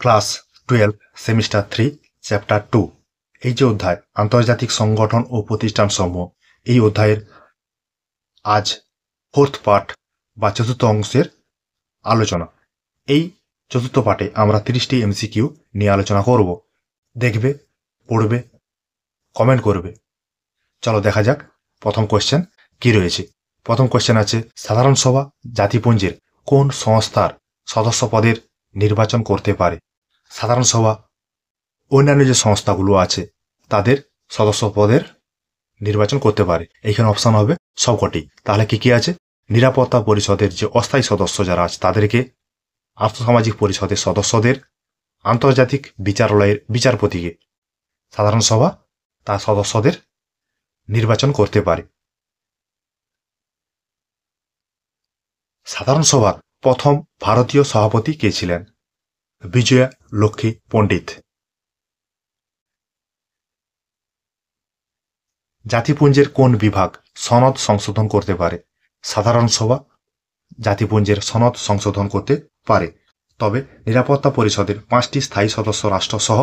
Class 12 semester 3 chapter 2 এই যে অধ্যায় আন্তর্জাতিক সংগঠন ও প্রতিষ্ঠানসমূহ, এই অধ্যায়ের আজ ফোর্থ পার্ট বা চতুর্থ অংশের আলোচনা। এই চতুর্থ পার্টে আমরা 30টি এমসিকিউ নিয়ে আলোচনা করব। দেখবে, পড়বে, কমেন্ট করবে। চলো দেখা যাক প্রথম কোশ্চেন কি রয়েছে। প্রথম কোশ্চেন আছে, সাধারণ সভা জাতিপুঞ্জের কোন সংস্থার সদস্য পদের নির্বাচন করতে পারে? সাধারণ সভা অন্যান্য যে সংস্থাগুলো আছে তাদের সদস্য পদের নির্বাচন করতে পারে। এইখানে অপশন হবে সবকটি। তাহলে কি কি আছে? নিরাপত্তা পরিষদের যে অস্থায়ী সদস্য যারা আছে তাদেরকে, আর্থসামাজিক পরিষদের সদস্যদের, আন্তর্জাতিক বিচারালয়ের বিচারপতিকে সাধারণ সভা তার সদস্যদের নির্বাচন করতে পারে। সাধারণ সভার প্রথম ভারতীয় সভাপতি কে ছিলেন? বিজয়া লক্ষ্মী পণ্ডিত। জাতিপুঞ্জের কোন বিভাগ সনদ সংশোধন করতে পারে? সাধারণ সভা জাতিপুঞ্জের সনদ সংশোধন করতে পারে। তবে নিরাপত্তা পরিষদের 5টি স্থায়ী সদস্য রাষ্ট্র সহ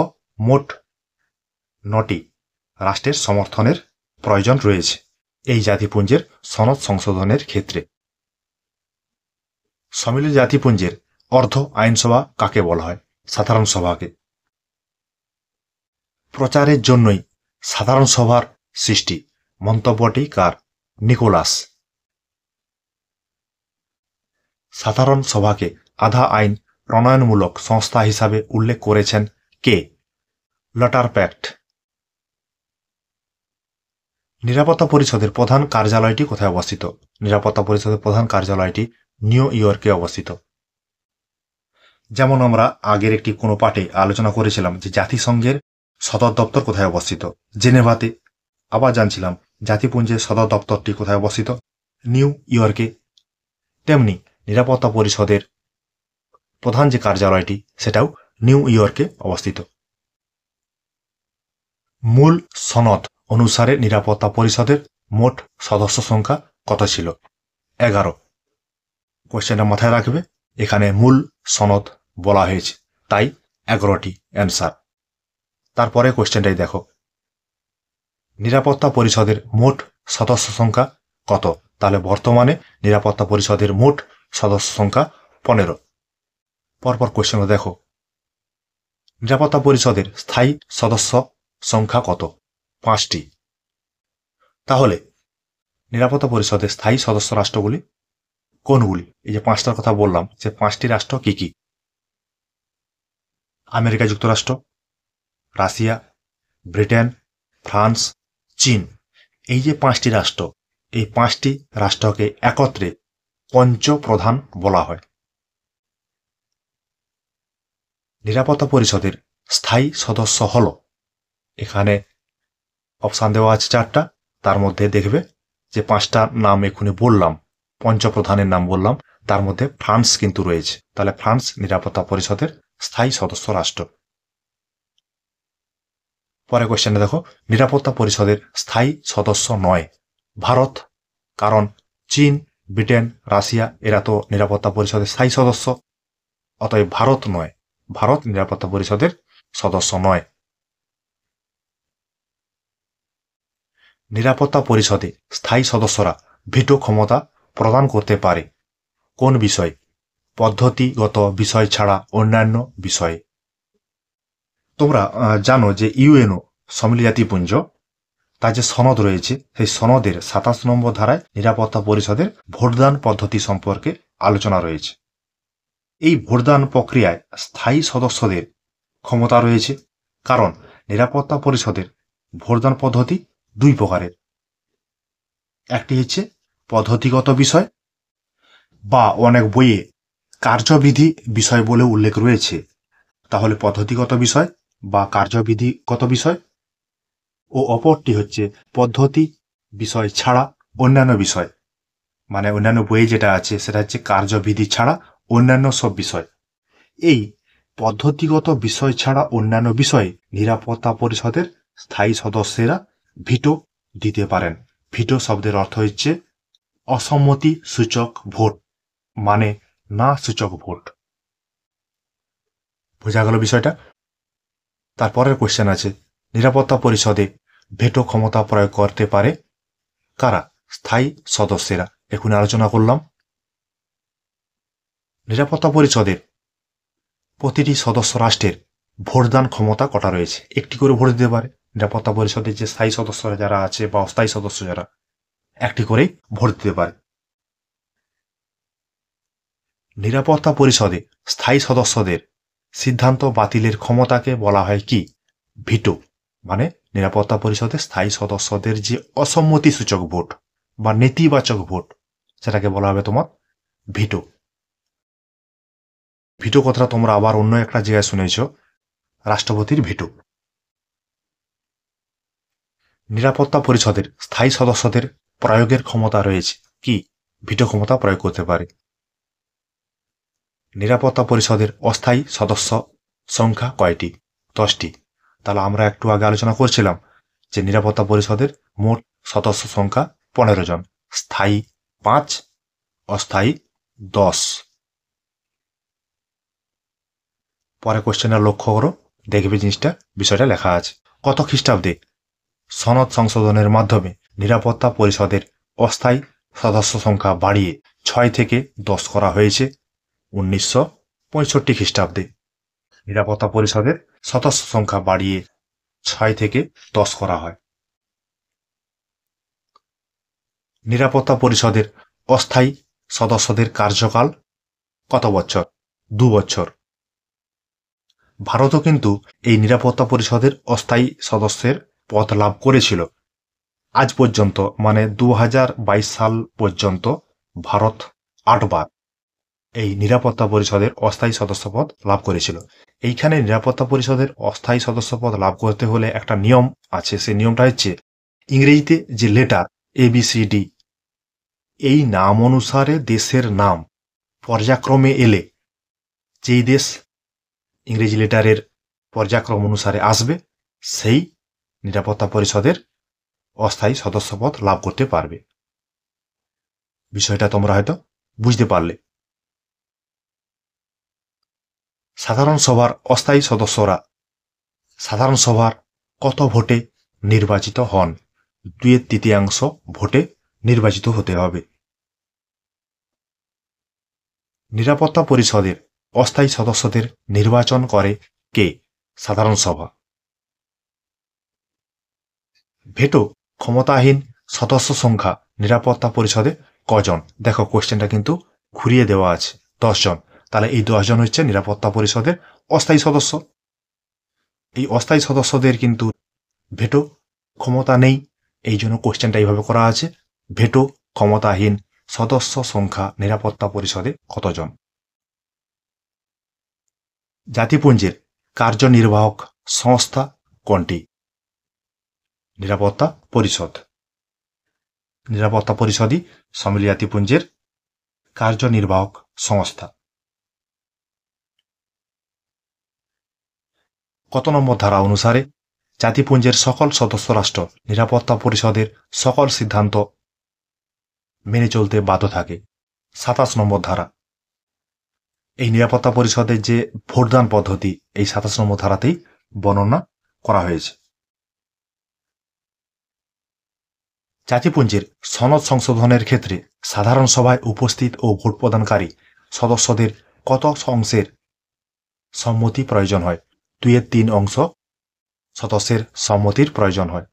মোট 9টি রাষ্ট্রের সমর্থনের প্রয়োজন রয়েছে এই জাতিপুঞ্জের সনদ সংশোধনের ক্ষেত্রে। সম্মিলিত জাতিপুঞ্জের অর্ধ আইনসভা কাকে বলা হয়? সাধারণ সভাকে। প্রচারের জন্যই সাধারণ সভার সৃষ্টি, মন্তব্যটি কার? নিকোলাস। সাধারণ সভাকে আধা আইন প্রণয়নমূলক সংস্থা হিসাবে উল্লেখ করেছেন কে? লটারপ্যাক্ট। নিরাপত্তা পরিষদের প্রধান কার্যালয়টি কোথায় অবস্থিত? নিরাপত্তা পরিষদের প্রধান কার্যালয়টি নিউ ইয়র্কে অবস্থিত। যেমন আমরা আগের একটি কোনো পাঠে আলোচনা করেছিলাম যে জাতিসংঘের সদর দপ্তর কোথায় অবস্থিত? জেনেভাতে। আবার জানছিলাম জাতিপুঞ্জের সদর দপ্তরটি কোথায় অবস্থিত? নিউ ইয়র্কে। তেমনি নিরাপত্তা পরিষদের প্রধান যে কার্যালয়টি সেটাও নিউ ইয়র্কে অবস্থিত। মূল সনদ অনুসারে নিরাপত্তা পরিষদের মোট সদস্য সংখ্যা কত ছিল? 11। কোশ্চেনটা মাথায় রাখবে, এখানে মূল সনদ বলা হয়েছে তাই 11টি অ্যান্সার। তারপরে কোশ্চেনটাই দেখো, নিরাপত্তা পরিষদের মোট সদস্য সংখ্যা কত? তাহলে বর্তমানে নিরাপত্তা পরিষদের মোট সদস্য সংখ্যা 15। পরপর কোশ্চেন দেখো, নিরাপত্তা পরিষদের স্থায়ী সদস্য সংখ্যা কত? 5টি। তাহলে নিরাপত্তা পরিষদের স্থায়ী সদস্য রাষ্ট্রগুলি কোনগুলি? এই যে 5টার কথা বললাম, যে 5টি রাষ্ট্র কি কি? আমেরিকা যুক্তরাষ্ট্র, রাশিয়া, ব্রিটেন, ফ্রান্স, চীন। এই যে 5টি রাষ্ট্র, এই 5টি রাষ্ট্রকে একত্রে পঞ্চপ্রধান বলা হয়। নিরাপত্তা পরিষদের স্থায়ী সদস্য হল, এখানে অপশান দেওয়া আছে 4টা, তার মধ্যে দেখবে যে 5টার নাম এখুনি বললাম, পঞ্চপ্রধানের নাম বললাম, তার মধ্যে ফ্রান্স কিন্তু রয়েছে। তাহলে ফ্রান্স নিরাপত্তা পরিষদের স্থায়ী সদস্য রাষ্ট্র। পরে কোশ্চেনে দেখো, নিরাপত্তা পরিষদের স্থায়ী সদস্য নয় ভারত, কারণ চীন, ব্রিটেন, রাশিয়া এরা তো নিরাপত্তা পরিষদের স্থায়ী সদস্য, অতএব ভারত নয়, ভারত নিরাপত্তা পরিষদের সদস্য নয়। নিরাপত্তা পরিষদে স্থায়ী সদস্যরা ভিটো ক্ষমতা প্রদান করতে পারে কোন বিষয়? পদ্ধতিগত বিষয় ছাড়া অন্যান্য বিষয়ে। তোমরা জানো যে ইউএনও সম্মিলিত জাতিপুঞ্জ তার যে সনদ রয়েছে সেই সনদের 27 নম্বর ধারায় নিরাপত্তা পরিষদের ভোটদান পদ্ধতি সম্পর্কে আলোচনা রয়েছে। এই ভোটদান প্রক্রিয়ায় স্থায়ী সদস্যদের ক্ষমতা রয়েছে, কারণ নিরাপত্তা পরিষদের ভোটদান পদ্ধতি 2 প্রকারের। একটি হচ্ছে পদ্ধতিগত বিষয়, বা অনেক বইয়ে কার্যবিধি বিষয় বলে উল্লেখ রয়েছে। তাহলে পদ্ধতিগত বিষয় বা কার্যবিধিগত বিষয়, ও অপরটি হচ্ছে পদ্ধতি বিষয় ছাড়া অন্যান্য বিষয়, মানে অন্যান্য বইয়ে যেটা আছে সেটা হচ্ছে কার্যবিধি ছাড়া অন্যান্য সব বিষয়। এই পদ্ধতিগত বিষয় ছাড়া অন্যান্য বিষয়ে নিরাপত্তা পরিষদের স্থায়ী সদস্যরা ভিটো দিতে পারেন। ভিটো শব্দের অর্থ হচ্ছে অসম্মতি সূচক ভোট, মানে না সূচক ভোট। বোঝা গেল বিষয়টা? তারপরের কোশ্চেন আছে, নিরাপত্তা পরিষদে ভেটো ক্ষমতা প্রয়োগ করতে পারে কারা? স্থায়ী সদস্যরা। এখন আলোচনা করলাম। নিরাপত্তা পরিষদের প্রতিটি সদস্য রাষ্ট্রের ভোটদান ক্ষমতা কটা রয়েছে? একটি করে ভোট দিতে পারে। নিরাপত্তা পরিষদের যে স্থায়ী সদস্যরা যারা আছে বা অস্থায়ী সদস্য যারা, একটি করেই ভোট দিতে পারে। নিরাপত্তা পরিষদে স্থায়ী সদস্যদের সিদ্ধান্ত বাতিলের ক্ষমতাকে বলা হয় কি? ভিটো। মানে নিরাপত্তা পরিষদে স্থায়ী সদস্যদের যে অসম্মতিসূচক ভোট বা নেতিবাচক ভোট, সেটাকে বলা হবে তোমার ভিটো। ভিটো কথাটা তোমরা আবার অন্য একটা জায়গায় শুনেছ, রাষ্ট্রপতির ভিটো। নিরাপত্তা পরিষদের স্থায়ী সদস্যদের প্রয়োগের ক্ষমতা রয়েছে কি? ভিটো ক্ষমতা প্রয়োগ করতে পারে। নিরাপত্তা পরিষদের অস্থায়ী সদস্য সংখ্যা কয়টি? 10টি। তাহলে আমরা একটু আগে আলোচনা করছিলাম যে নিরাপত্তা পরিষদের মোট সদস্য সংখ্যা 15 জন, স্থায়ী 5, অস্থায়ী 10। পরে কোশ্চেনটা লক্ষ্য করো, দেখবে জিনিসটা বিষয়টা লেখা আছে। কত খ্রিস্টাব্দে সনদ সংশোধনের মাধ্যমে নিরাপত্তা পরিষদের অস্থায়ী সদস্য সংখ্যা বাড়িয়ে 6 থেকে 10 করা হয়েছে? 1965 খ্রিস্টাব্দে নিরাপত্তা পরিষদের সদস্য সংখ্যা বাড়িয়ে 6 থেকে 10 করা হয়। নিরাপত্তা পরিষদের অস্থায়ী সদস্যদের কার্যকাল কত বছর? 2 বছর। ভারতও কিন্তু এই নিরাপত্তা পরিষদের অস্থায়ী সদস্যের পদ লাভ করেছিল। আজ পর্যন্ত মানে 2022 সাল পর্যন্ত ভারত 8 বার এই নিরাপত্তা পরিষদের অস্থায়ী সদস্য পদ লাভ করেছিল। এইখানে নিরাপত্তা পরিষদের অস্থায়ী সদস্য পদ লাভ করতে হলে একটা নিয়ম আছে। সেই নিয়মটা হচ্ছে ইংরেজিতে যে লেটার ABCD, এই নাম অনুসারে দেশের নাম পর্যায়ক্রমে এলে যেই দেশ ইংরেজি লেটারের পর্যায়ক্রম অনুসারে আসবে সেই নিরাপত্তা পরিষদের অস্থায়ী সদস্যপদ লাভ করতে পারবে। বিষয়টা তোমরা হয়তো বুঝতে পারলে। সাধারণ সভার অস্থায়ী সদস্যরা সাধারণ সভার কত ভোটে নির্বাচিত হন? 2/3 ভোটে নির্বাচিত হতে হবে। নিরাপত্তা পরিষদের অস্থায়ী সদস্যদের নির্বাচন করে কে? সাধারণ সভা। ভেটো ক্ষমতাহীন সদস্য সংখ্যা নিরাপত্তা পরিষদে কজন? দেখো কোশ্চেনটা কিন্তু ঘুরিয়ে দেওয়া আছে, 10 জন। তাহলে এই 10 জন হচ্ছে নিরাপত্তা পরিষদের অস্থায়ী সদস্য। এই অস্থায়ী সদস্যদের কিন্তু ভেটো ক্ষমতা নেই, এই জন্য কোশ্চেনটা এইভাবে করা আছে, ভেটো ক্ষমতাহীন সদস্য সংখ্যা নিরাপত্তা পরিষদে কতজন? জাতিপুঞ্জের কার্যনির্বাহক সংস্থা কোনটি? নিরাপত্তা পরিষদ। নিরাপত্তা পরিষদই সম্মিলিত জাতিপুঞ্জের কার্যনির্বাহক সংস্থা। কত নম্বর ধারা অনুসারে জাতিপুঞ্জের সকল সদস্য রাষ্ট্র নিরাপত্তা পরিষদের সকল সিদ্ধান্ত মেনে চলতে বাধ্য থাকে? 27 নম্বর ধারা। এই নিরাপত্তা পরিষদের যে ভোটদান পদ্ধতি এই 27 নম্বর ধারাতেই বর্ণনা করা হয়েছে। জাতিপুঞ্জের সনদ সংশোধনের ক্ষেত্রে সাধারণ সভায় উপস্থিত ও ভোট প্রদানকারী সদস্যদের কত অংশের সম্মতি প্রয়োজন হয়? 2/3 সদস্যের সম্মতির প্রয়োজন হয়।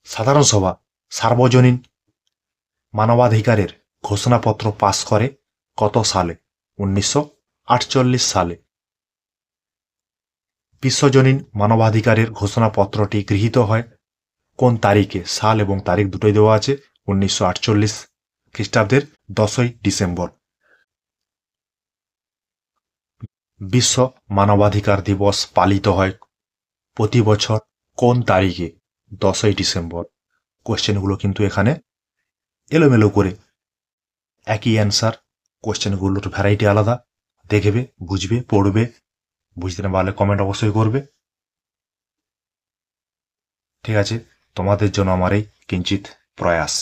সাধারণ সভা সার্বজনীন মানবাধিকারের ঘোষণাপত্র পাশ করে কত সালে? 1948 সালে। বিশ্বজনীন মানবাধিকারের ঘোষণাপত্রটি গৃহীত হয় কোন তারিখে? সাল এবং তারিখ দুটোই দেওয়া আছে। 1948 খ্রিস্টাব্দের 10ই ডিসেম্বর। বিশ্ব মানবাধিকার দিবস পালিত হয় প্রতি বছর কোন তারিখে? 10ই ডিসেম্বর। কোশ্চেনগুলো কিন্তু এখানে এলোমেলো করে, একই অ্যান্সার, কোশ্চেনগুলোর ভ্যারাইটি আলাদা। দেখবে, বুঝবে, পড়বে। বুঝতে না পারলে কমেন্ট অবশ্যই করবে। ঠিক আছে, তোমাদের জন্য আমার এই কিঞ্চিত প্রয়াস।